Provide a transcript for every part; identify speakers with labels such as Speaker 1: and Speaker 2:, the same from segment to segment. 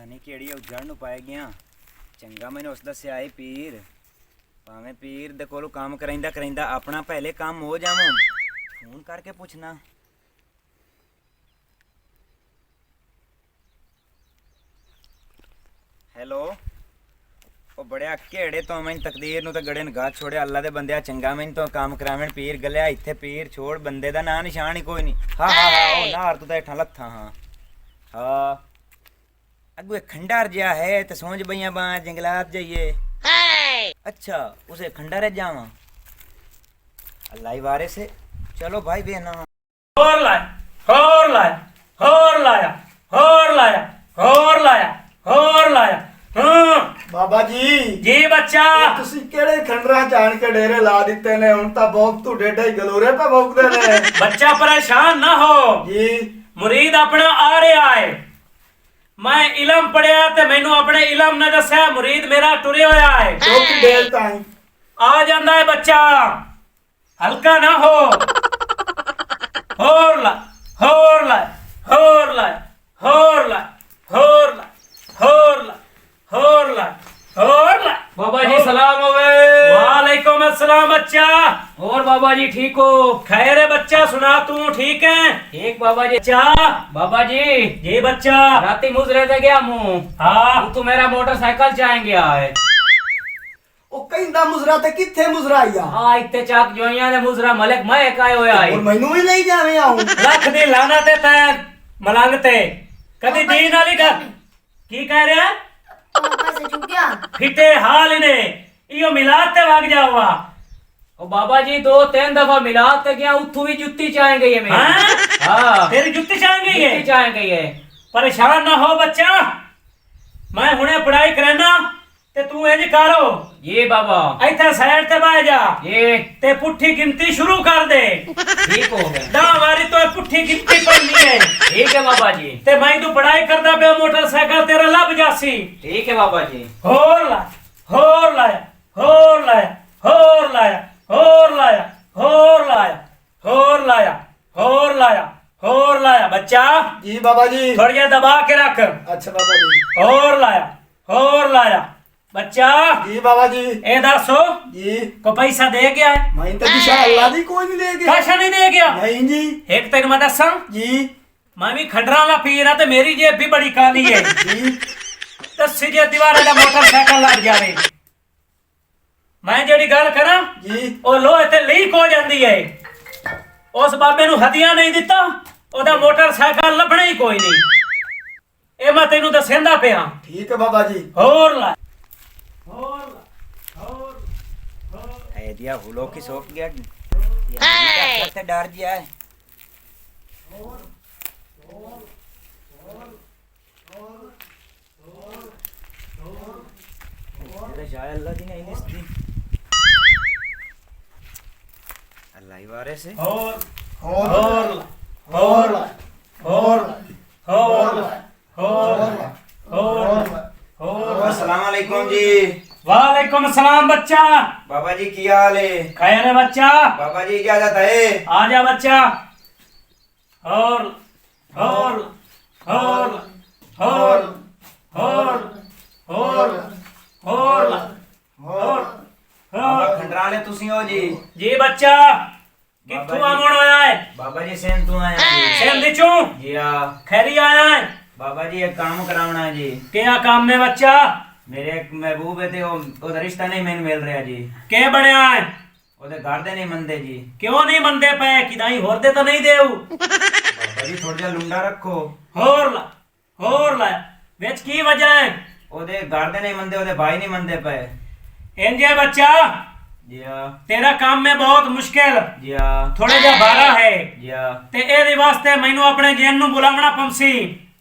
Speaker 1: ਨਹੀਂ ਕਿਹੜੀ ਉਜੜ ਨੂੰ ਪਾਏ ਗਿਆ। ਚੰਗਾ ਮੈਨੂੰ ਉਸ ਦੱਸਿਆ ਏ ਪੀਰ, ਭਾਵੇਂ ਪੀਰ ਦੇ ਕੋਲੋਂ ਕੰਮ ਕਰਾਂਦਾ ਕਰਾਂਦਾ ਆਪਣਾ ਪਹਿਲੇ ਕੰਮ ਹੋ ਜਾਵਾਂ। ਫੋਨ ਕਰਕੇ ਪੁੱਛਣਾ। ਹੈਲੋ, ਉਹ ਬੜਿਆ ਕਿਹੜੇ ਤੋਂ ਮੈਂ ਤਕਦੀਰ ਨੂੰ ਤਾਂ ਗੜੇ ਨਗਾਹ ਛੋੜਿਆ। ਅੱਲਾ ਦੇ ਬੰਦਿਆ ਚੰਗਾ ਮੈਨੂੰ ਤਾਂ ਕੰਮ ਕਰਾਵਣ ਪੀਰ ਗਲਿਆ ਇੱਥੇ। ਪੀਰ ਛੋੜ, ਬੰਦੇ ਦਾ ਨਾਂ ਨਿਸ਼ਾਨ ਹੀ ਕੋਈ ਨਹੀਂ। ਹਾਂ ਹਾਂ ਹਾਂ, ਉਹ ਨਾਰ ਤੋਂ ਤਾਂ ਹੇਠਾਂ ਲੱਥਾਂ। ਹਾਂ ਹਾਂ, अगुए खंडार जिया है तो सोच बइया बा जंगलात जाइए। अच्छा उसे खंडार जावा अल्लाह ही वारे से। चलो भाई बेना
Speaker 2: और लाया और लाया और लाया और लाया और लाया और लाया।
Speaker 3: ਬਾਬਾ
Speaker 2: जी बच्चा
Speaker 3: ਤੁਸੀਂ ਕਿਹੜੇ ਖੰਡਰਾਂ ਜਾਣ ਕੇ ਡੇਰੇ ਲਾ ਦਿੱਤੇ ਨੇ? ਹੁਣ ਤਾਂ ਬਹੁਤ ਤੂੰ ਡੇਢਾ ਹੀ ਗਲੋਰੇ ਪਾ ਭੌਂਕਦੇ ਨੇ।
Speaker 2: बच्चा परेशान ना हो
Speaker 3: ਜੀ
Speaker 2: मुरीद अपना आ रहा है। मैं इलम पढ़िया ते मैनू अपने इलम ने दस्या मुरीद मेरा टुरे होया है।
Speaker 3: ਚੌਕੀ ਡੇਲ ਤਾਂ ਹੀ।
Speaker 2: आ जांदा है बच्चा, हल्का ना हो। होर ला होर ला होर ला होर ला होर ला होर ला होर ला होर ला।
Speaker 4: बाबा जी सलाम होवे।
Speaker 2: वालेकुम अस्सलाम बच्चा।
Speaker 4: और बाबा जी ठीक हो?
Speaker 2: खैर है बच्चा, सुना तू ठीक है?
Speaker 4: ठीक बाबा जी।
Speaker 2: बच्चा
Speaker 4: बाबा जी
Speaker 2: जी बच्चा
Speaker 4: राती मुजरे से गया मुंह।
Speaker 2: हाँ
Speaker 4: तू मेरा मोटरसाइकिल चाहें गया है।
Speaker 3: ਉਹ ਕਹਿੰਦਾ ਮੁਜ਼ਰਾ ਤੇ ਕਿੱਥੇ ਮੁਜ਼ਰਾ ਆਇਆ?
Speaker 4: हाँ इतने चाक जोइया ने मुजरा मलिक मैं काए होया है।
Speaker 3: और ਮੈਨੂੰ ਵੀ ਲਈ ਜਾਵੇਂ ਆਉਂ।
Speaker 2: लख दी लाना ते तै मलंग ते कदी दीन वाली गल की कह रहा है?
Speaker 5: पैसे छूट गया।
Speaker 2: फिटे हाल ने इयो मिलाद ते वग जावा।
Speaker 4: ओ बाबा जी 2-3 दफा मिलाद ते गया उठू भी जुत्ती चाहें गई है मेरी।
Speaker 2: हैं?
Speaker 4: हाँ
Speaker 2: तेरी जुत्ती चाह गई है।
Speaker 4: जुत्ती चाहें गई है।
Speaker 2: परेशान ना हो बच्चा, मैं हुने पढ़ाई करना ते तू इंज करो
Speaker 4: ये बाबा
Speaker 2: इथे साइड ते बैठ जा
Speaker 4: ये
Speaker 2: ते पुट्ठी गिनती शुरू कर दे।
Speaker 4: ठीक हो गया।
Speaker 2: 10 बारी तो पुट्ठी गिनती पढ़नी है
Speaker 4: ठीक है बाबा जी।
Speaker 2: ते मैं तू पढ़ाई करदा पे मोटरसाइकिल तेरा लब जासी।
Speaker 4: ठीक है बाबा जी।
Speaker 2: होर ला होर लाया होर लाया होर लाया होर लाया होर लाया होर लाया होर लाया होर लाया। बच्चा
Speaker 3: ਜੀ ਬਾਬਾ ਜੀ।
Speaker 2: थोड़ी देर दबा के रख।
Speaker 3: ਅੱਛਾ ਬਾਬਾ ਜੀ।
Speaker 2: होर लाया होर लाया। बच्चा
Speaker 3: ਜੀ ਬਾਬਾ ਜੀ।
Speaker 2: ए दसो
Speaker 3: ਜੀ
Speaker 2: को पैसा दे गया है?
Speaker 3: ਮੈਂ ਤਾਂ ਦਿਸ਼ਾ ਅੱਲਾ ਦੀ ਕੋਈ ਨਹੀਂ ਦੇ ਗਿਆ।
Speaker 2: पैसा नहीं दे गया?
Speaker 3: ਨਹੀਂ ਜੀ।
Speaker 2: एक तेन मैं दसा
Speaker 3: ਜੀ
Speaker 2: मैं भी खडरा ला पी रहा ते मेरी जेब भी बड़ी काली है।
Speaker 3: ਜੀ
Speaker 2: दसी जे दीवार दा मोटरसाइकिल लग जावे मैं जेड़ी गल करा
Speaker 3: ਜੀ
Speaker 2: ਉਹ ਲੋਹੇ ਤੇ ਲੀਕ ਹੋ ਜਾਂਦੀ ਹੈ। ਉਸ ਬਾਬੇ ਨੂੰ ਹਦੀਆ ਨਹੀਂ ਦਿੱਤਾ ਉਹਦਾ ਮੋਟਰਸਾਈਕਲ ਲੱਭਣਾ ਹੀ ਕੋਈ ਨਹੀਂ। ਇਹ ਮੈਂ ਤੈਨੂੰ ਦੱਸਦਾ ਪਿਆ।
Speaker 3: ਠੀਕ ਹੈ ਬਾਬਾ ਜੀ।
Speaker 2: ਹੋਰ ਲਾ ਹੋਰ ਲਾ ਹੋਰ
Speaker 1: है दिया हुलो की सोच गया यार से डर गया है। शायद अल्लाह जी ने इनिस्ती अल्लाह ही वारे से।
Speaker 2: ਹੋਰ
Speaker 3: ਹੋਰ
Speaker 2: ਹੋਰ ਲਾ
Speaker 3: ਹੋਰ
Speaker 2: ਹੋਰ ਹੋਰ ਹੋਰ
Speaker 3: ਹੋਰ
Speaker 2: ਹੋਰ।
Speaker 1: अस्सलाम वालेकुम जी।
Speaker 2: वालेकुम सलाम बच्चा।
Speaker 1: बाबा जी की हाल है?
Speaker 2: खैर है बच्चा?
Speaker 1: बाबा जी इजाजत है?
Speaker 2: आजा बच्चा। और और और और और और और और
Speaker 1: बाबा खंडराले तुसी हो जी?
Speaker 2: जी बच्चा किथों आमण होया है?
Speaker 1: बाबा जी सेन तू आया जी?
Speaker 2: सेल दिचू
Speaker 1: जी हाँ।
Speaker 2: खैरी आया है?
Speaker 1: बाबा जी एक काम करावना है जी।
Speaker 2: क्या काम में बच्चा?
Speaker 1: मेरे एक महबूब है ते ओदा रिश्ता नहीं मैंने मिल रहा जी।
Speaker 2: के बनया है?
Speaker 1: ओदे घर दे नहीं मनदे जी।
Speaker 2: क्यों नहीं मनदे पे? किदाई होर दे तो नहीं देऊ?
Speaker 1: बाबा जी थोड़ा जा लुंडा रखो।
Speaker 2: होर ला विच की वजह है?
Speaker 1: ओदे घर दे नहीं मनदे, ओदे भाई नहीं मनदे पे।
Speaker 2: इंजे बच्चा
Speaker 1: जी हाँ।
Speaker 2: तेरा काम में बहुत मुश्किल
Speaker 1: जी हाँ।
Speaker 2: थोड़े जा बारा है
Speaker 1: जी हाँ।
Speaker 2: ते एदे वास्ते मैनू अपने जेन नु बुलावना पमसी।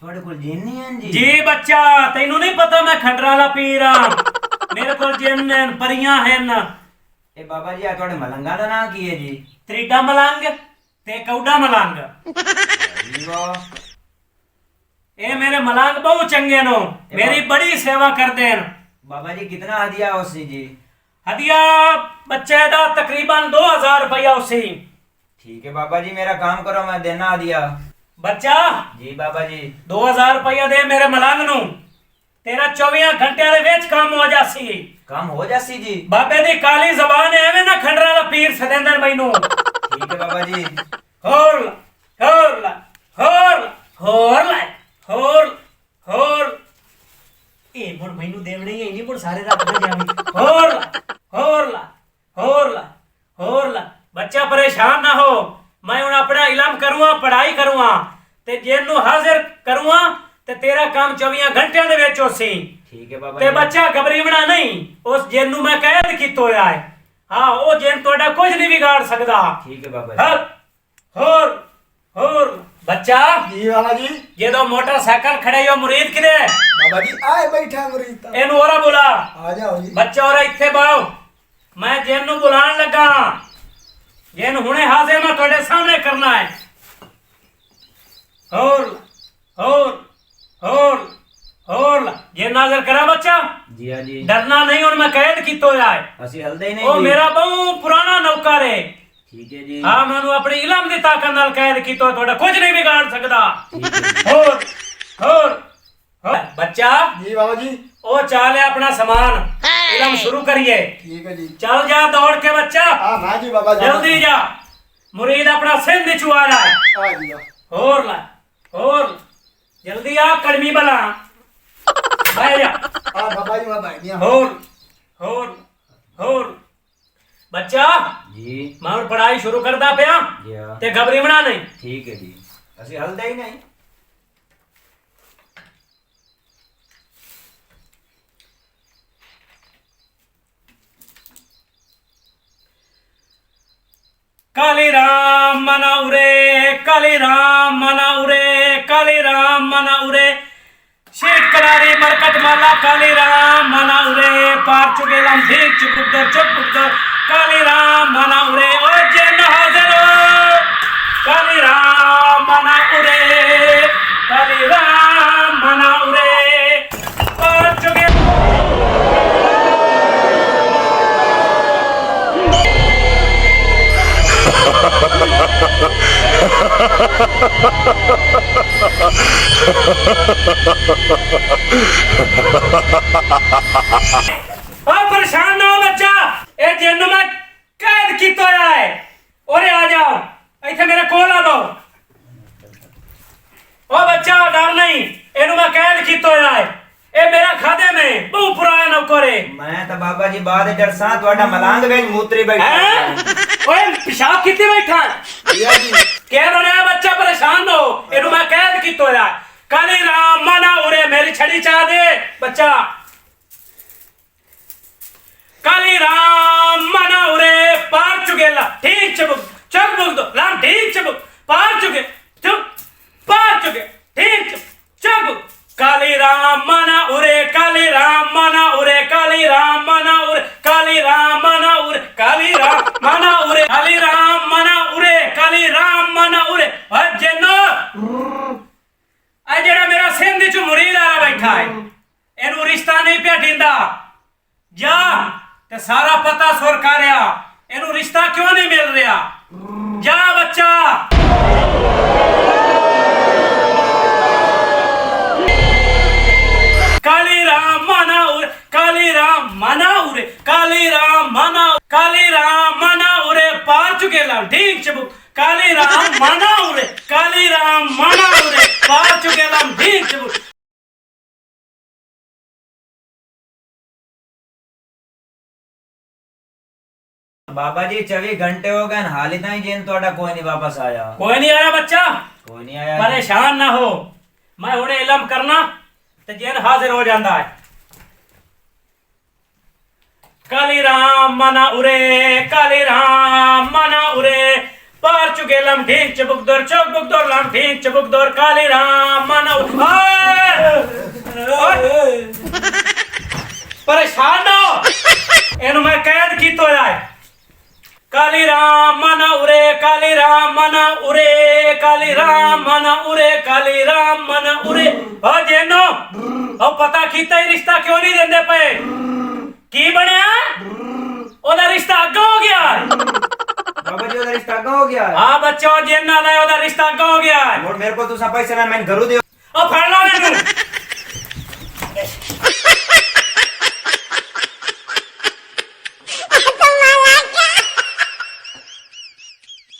Speaker 1: थोड़े कोल जिन नहीं हैं जी?
Speaker 2: जी बच्चा तेनू नहीं पता मैं खंडराला पीर हां। मेरे को जिन हैं परियां हैं।
Speaker 1: ए बाबा जी आ थोड़े मलंगा दा नाम की है जी?
Speaker 2: त्रिडा मलंग ते कौडा मलंग।
Speaker 1: जी वाह।
Speaker 2: ए मेरे मलंग बहुत चंगे नो, मेरी बड़ी सेवा करदे हैं।
Speaker 1: बाबा जी कितना हदिया उसी जी?
Speaker 2: हदिया बच्चे दा तकरीबन 2000 रुपया उसी।
Speaker 1: ठीक है बाबा जी मेरा काम करो मैं देना हदिया।
Speaker 2: बच्चा
Speaker 1: जी बाबा जी।
Speaker 2: 2000 रुपया दे मेरे मलंग नू ਤੇਰਾ 24 ਘੰਟਿਆਂ ਦੇ ਵਿੱਚ ਕੰਮ ਹੋ ਜਾਸੀ।
Speaker 1: ਕੰਮ ਹੋ ਜਾਸੀ ਜੀ।
Speaker 2: ਬਾਬੇ ਦੀ ਕਾਲੀ ਜ਼ਬਾਨ ਐਵੇਂ ਨਾ ਖੰਡਰਾਂ ਵਾਲਾ ਪੀਰ ਸਦਿੰਦਰ ਮੈਨੂੰ।
Speaker 1: ਠੀਕ ਹੈ ਬਾਬਾ ਜੀ।
Speaker 2: ਹੋਰ ਲਾ, ਹੋਰ ਲਾ, ਹੋਰ ਲਾ, ਹੋਰ ਲਾ, ਹੋਰ ਇਹ ਮੁੜ ਮੈਨੂੰ ਦੇਵਣੇ ਹੀ ਨਹੀਂ, ਮੁੜ ਸਾਰੇ ਰੱਬ ਦੇ ਜਾਵੀ। ਹੋਰ ਲਾ, ਹੋਰ ਲਾ, ਹੋਰ ਲਾ, ਹੋਰ ਲਾ। ਬੱਚਾ ਪਰੇਸ਼ਾਨ ਨਾ ਹੋ, ਮੈਂ ਹੁਣ ਆਪਣਾ ਇਲਮ ਕਰੂੰਗਾ, ਪੜ੍ਹਾਈ ਕਰੂੰਗਾ ਤੇ ਜਿਹਨੂੰ ਹਾਜ਼ਰ ਕਰੂੰਗਾ ਤੇ ਤੇਰਾ ਕੰਮ 24 ਘੰਟਿਆਂ ਦੇ ਵਿੱਚ ਹੋਸੀ।
Speaker 1: ਠੀਕ ਹੈ ਬਾਬਾ
Speaker 2: ਤੇ
Speaker 1: ਜੀ।
Speaker 2: ਬੱਚਾ ਘਬਰੀਵਣਾ ਨਹੀਂ, ਉਸ ਜਿੰਨ ਨੂੰ ਮੈਂ ਕੈਦ ਕੀਤਾ ਹੋਇਆ ਹੈ। ਹਾਂ, ਉਹ ਜਿੰਨ ਤੁਹਾਡਾ ਕੁਝ ਨਹੀਂ ਵਿਗਾੜ ਸਕਦਾ।
Speaker 1: ਠੀਕ ਹੈ ਬਾਬਾ ਜੀ।
Speaker 2: ਹਾਂ, ਹੋਰ ਬੱਚਾ
Speaker 3: ਜੀ ਬਾਬਾ ਜੀ।
Speaker 2: ਜਦੋਂ ਮੋਟਰਸਾਈਕਲ ਖੜੇ ਹੋ ਮੁਰੀਦ ਕਿਦੇ?
Speaker 3: ਬਾਬਾ ਜੀ ਆਏ ਬੈਠਾ ਮੁਰੀਦ ਤਾਂ।
Speaker 2: ਇਹਨੂੰ ਔਰਾ ਬੁਲਾ।
Speaker 3: ਆ ਜਾਓ ਜੀ।
Speaker 2: ਬੱਚਾ ਔਰਾ ਇੱਥੇ ਬਾਓ, ਮੈਂ ਜਿੰਨ ਨੂੰ ਬੁਲਾਉਣ ਲੱਗਾ। ਜਿੰਨ ਹੁਣੇ ਹਾਜ਼ਰ ਮੈਂ ਤੁਹਾਡੇ ਸਾਹਮਣੇ ਕਰਨਾ ਹੈ। ਹੋਰ ਜੇ ਨਾਜ਼ਰ ਕਰਾ ਬੱਚਾ।
Speaker 1: ਜੀ ਹਾਂ ਜੀ।
Speaker 2: ਡਰਨਾ ਨਹੀਂ, ਹੁਣ ਮੈਂ ਕੈਦ ਕੀਤਾ ਹੋਇਆ ਹੈ।
Speaker 1: ਅਸੀਂ ਹਲਦੇ ਹੀ ਨਹੀਂ
Speaker 2: ਉਹ
Speaker 1: ਜੀ।
Speaker 2: ਮੇਰਾ ਬਹੁ ਪੁਰਾਣਾ ਨੌਕਰ ਹੈ।
Speaker 1: ਠੀਕ ਹੈ ਜੀ।
Speaker 2: ਹਾਂ, ਮੈਨੂੰ ਆਪਣੀ ਇਲਮ ਦੀ ਤਾਕਤ ਨਾਲ ਕੈਦ ਕੀਤਾ, ਤੁਹਾਡਾ ਕੁਝ ਨਹੀਂ ਵਿਗਾੜ ਸਕਦਾ।
Speaker 1: ਠੀਕ ਹੈ।
Speaker 2: ਹੋਰ ਬੱਚਾ
Speaker 3: ਜੀ ਬਾਬਾ ਜੀ।
Speaker 2: ਉਹ ਚਾਲ ਆਪਣਾ ਸਮਾਨ, ਇਲਮ ਸ਼ੁਰੂ ਕਰੀਏ।
Speaker 3: ਠੀਕ ਹੈ ਜੀ।
Speaker 2: ਚੱਲ ਜਾ ਦੌੜ ਕੇ ਬੱਚਾ,
Speaker 3: ਆ ਨਾ ਜੀ ਬਾਬਾ ਜੀ।
Speaker 2: ਜਲਦੀ ਜਾ। ਮੁਰੀਦ ਆਪਣਾ ਸਿੰਧ ਚੋਂ ਆ ਰਹਾ ਹੈ।
Speaker 3: ਆ ਜੀ ਆ।
Speaker 2: ਹੋਰ ਜਲਦੀ ਆ, ਕੜਮੀ ਬਲਾ ਬਹਿ ਜਾ।
Speaker 3: ਆ ਬਾਬਾ ਜੀ ਮੈਂ ਬੈਠ ਗਿਆ।
Speaker 2: ਹੋਰ ਬੱਚਾ
Speaker 1: ਜੀ।
Speaker 2: ਮੈਂ ਹੁਣ ਪੜ੍ਹਾਈ ਸ਼ੁਰੂ ਕਰਦਾ ਪਿਆ
Speaker 1: ਜੀ ਹਾਂ।
Speaker 2: ਤੇ ਘਬਰੀਵਣਾ ਨਹੀਂ।
Speaker 1: ਠੀਕ ਹੈ ਜੀ। ਅਸੀਂ ਹਲਦੇ ਹੀ ਨਹੀਂ।
Speaker 2: काली राम मना उरे, काली राम मना उरे, काली राम मना उरे, शेख करारी मरकत माला, काली राम मना उरे, पार चुके लम ठीक चुप दर काली राम मना उरे, ओ जन हाजिर हो, काली राम मना उरे, काली राम मना उरे, पार चुके परेशान ना हो बच्चा, ए जिन मैं कैद किया होया है। ओरे आ जाओ, इथे मेरे कोल आ जाओ। ओ बच्चा डर नहीं, एनु मैं कैद किया होया है। ए मेरा खादे में बहुत पुराना नौकर है।
Speaker 1: मैं तो बाबा जी बाद डरसा ਤੁਹਾਡਾ ਮਲੰਗ ਵਿੱਚ ਮੂਤਰੀ ਬੈਠਾ।
Speaker 2: ओए पेशाब कितने बैठा
Speaker 3: जी जी।
Speaker 2: कह रहा बच्चा परेशान ना हो, एनु मैं कैद किया होया है। काली राम मना उरे, मेरी छड़ी चा दे बच्चा। काली राम मना उरे, पार चुके ला ठीक चबुक दो लाम ठीक चबुक पार चुके चुप पार चुके ठीक चबुक। काली राम मना उरे, काली राम मना उरे, काली राम मना उरे, काली राम मना उरे, काली राम मना उरे, काली राम मना उरे, काली राम मना उरे। और जेनो आ जेड़ा मेरा सिंध च मुरीद आला बैठा है, एनु रिश्ता नहीं पिया ढींदा। जा ते सारा पता सुर कर रहा, एनु रिश्ता क्यों नहीं मिल रहा। जा बच्चा। काली राम मना उरे, काली राम मना उरे, काली राम मना, काली राम मना उरे, पार चुके ला ठीक चबुक। काली राम मना उरे, काली राम मना उरे, पार चुके ला ठीक चबुक।
Speaker 1: बाबा जी 24 घंटे हो गए, हाली ताई जेन ਤੁਹਾਡਾ कोई नहीं वापस आया।
Speaker 2: कोई नहीं आया बच्चा,
Speaker 1: कोई नहीं आया।
Speaker 2: परेशान ना हो, मैं हुणे इलम करना ते जेन हाजिर हो जाता है। काली राम मना उरे, काली राम मना उरे, पार चुके लम ठीक चबुक दर चौक बुक दर लम ठीक चबुक दर, काली राम मना परेशान ना हो, एनु मैं कैद किया होया है। काली राम मना उरे, काली राम मना उरे, काली राम मना उरे, काली राम मना उरे। ओ जेनो ओ पता कीता ही रिश्ता क्यों नहीं देंदे पे? की बनया? ओदा रिश्ता अग्गा हो गया है।
Speaker 1: बाबा जी ओदा रिश्ता अग्गा हो गया है।
Speaker 2: हां बच्चा, ओ जेन नाल है ओदा रिश्ता अग्गा हो गया है।
Speaker 1: और मेरे को तुसा पैसे ना मैं घरू दे।
Speaker 2: ओ फड़ लो मेनू।
Speaker 1: ਗਏ